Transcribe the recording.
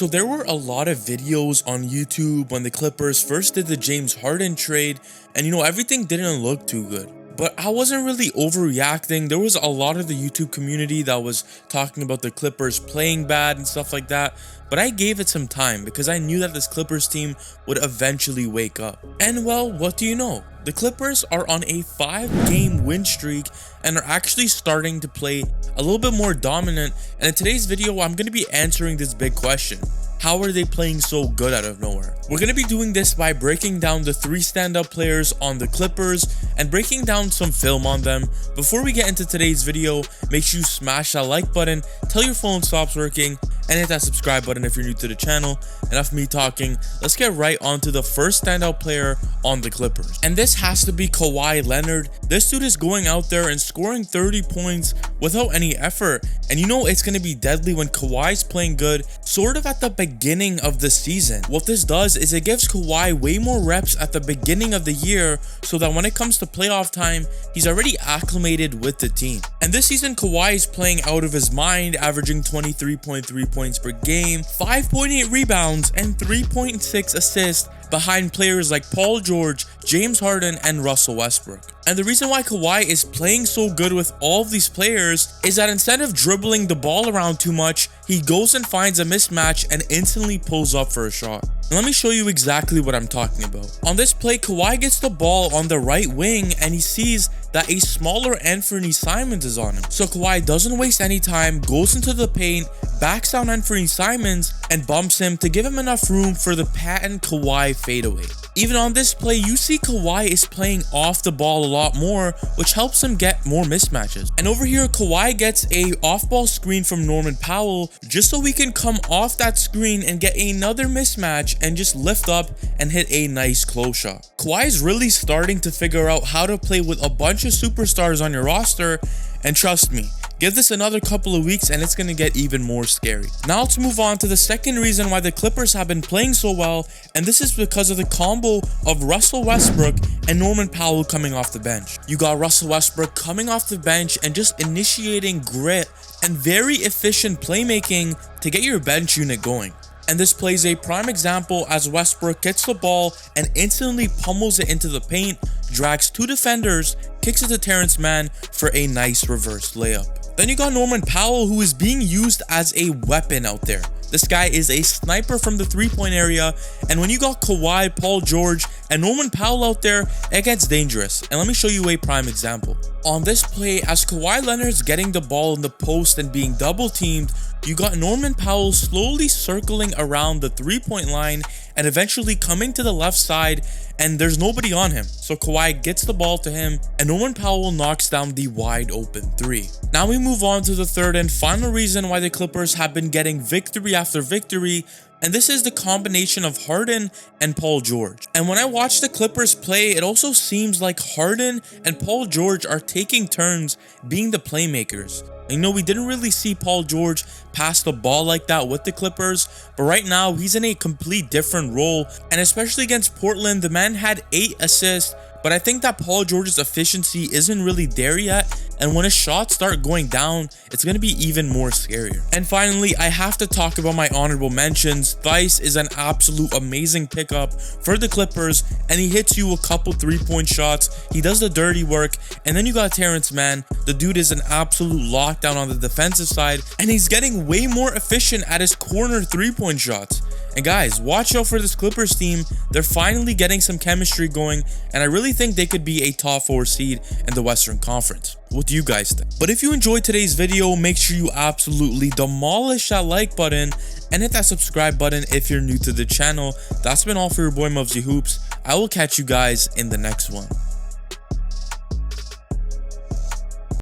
So there were a lot of videos on YouTube when the Clippers first did the James Harden trade, and everything didn't look too good. But I wasn't really overreacting. There was a lot of the YouTube community that was talking about the Clippers playing bad and stuff like that. But I gave it some time because I knew that this Clippers team would eventually wake up. And well, what do you know? The Clippers are on a 5-game win streak and are actually starting to play a little bit more dominant. And in today's video, I'm going to be answering this big question. How are they playing so good out of nowhere? We're going to be doing this by breaking down the 3 standout players on the Clippers and breaking down some film on them. Before we get into today's video, make sure you smash that like button, tell your phone stops working, and hit that subscribe button if you're new to the channel. Enough of me talking, let's get right onto the first standout player on the Clippers. And this has to be Kawhi Leonard. This dude is going out there and scoring 30 points without any effort. And it's going to be deadly when Kawhi's playing good, sort of at the beginning of the season. What this does is it gives Kawhi way more reps at the beginning of the year so that when it comes to playoff time, he's already acclimated with the team. And this season, Kawhi is playing out of his mind, averaging 23.3 points per game, 5.8 rebounds, and 3.6 assists behind players like Paul George, James Harden, and Russell Westbrook. And the reason why Kawhi is playing so good with all of these players is that instead of dribbling the ball around too much, he goes and finds a mismatch and instantly pulls up for a shot. And let me show you exactly what I'm talking about. On this play, Kawhi gets the ball on the right wing and he sees that a smaller Anthony Simons is on him. So Kawhi doesn't waste any time, goes into the paint, backs down Anthony Simons, and bumps him to give him enough room for the patent Kawhi fadeaway. Even on this play, you see Kawhi is playing off the ball a lot more, which helps him get more mismatches. And over here, Kawhi gets a off-ball screen from Norman Powell just so we can come off that screen and get another mismatch and just lift up and hit a nice close shot. Kawhi is really starting to figure out how to play with a bunch of superstars on your roster, and trust me, give this another couple of weeks and it's going to get even more scary. Now let's move on to the second reason why the Clippers have been playing so well, and this is because of the combo of Russell Westbrook and Norman Powell coming off the bench. You got Russell Westbrook coming off the bench and just initiating grit and very efficient playmaking to get your bench unit going. And this plays a prime example as Westbrook gets the ball and instantly pummels it into the paint, drags 2 defenders, kicks it to Terance Mann for a nice reverse layup. Then you got Norman Powell, who is being used as a weapon out there. This guy is a sniper from the 3-point area, and when you got Kawhi, Paul George, and Norman Powell out there, it gets dangerous. And let me show you a prime example. On this play, as Kawhi Leonard's getting the ball in the post and being double teamed, you got Norman Powell slowly circling around the 3-point line and eventually coming to the left side, and there's nobody on him. So Kawhi gets the ball to him and Norman Powell knocks down the wide open 3. Now we move on to the third and final reason why the Clippers have been getting victory after victory, and this is the combination of Harden and Paul George. And when I watch the Clippers play, it also seems like Harden and Paul George are taking turns being the playmakers. We didn't really see Paul George pass the ball like that with the Clippers, but right now he's in a complete different role, and especially against Portland, the man had 8 assists, but I think that Paul George's efficiency isn't really there yet, and when his shots start going down, it's going to be even more scarier. And finally, I have to talk about my honorable mentions. Theis is an absolute amazing pickup for the Clippers, and he hits you a couple 3-point shots. He does the dirty work, and then you got Terance Mann. The dude is an absolute lockdown on the defensive side, and he's getting way more efficient at his corner 3-point shots. And guys, watch out for this Clippers team. They're finally getting some chemistry going, and I really think they could be a top 4 seed in the Western Conference. What do you guys think? But if you enjoyed today's video, make sure you absolutely demolish that like button and hit that subscribe button if you're new to the channel. That's been all for your boy Mubsy Hoops. I will catch you guys in the next one.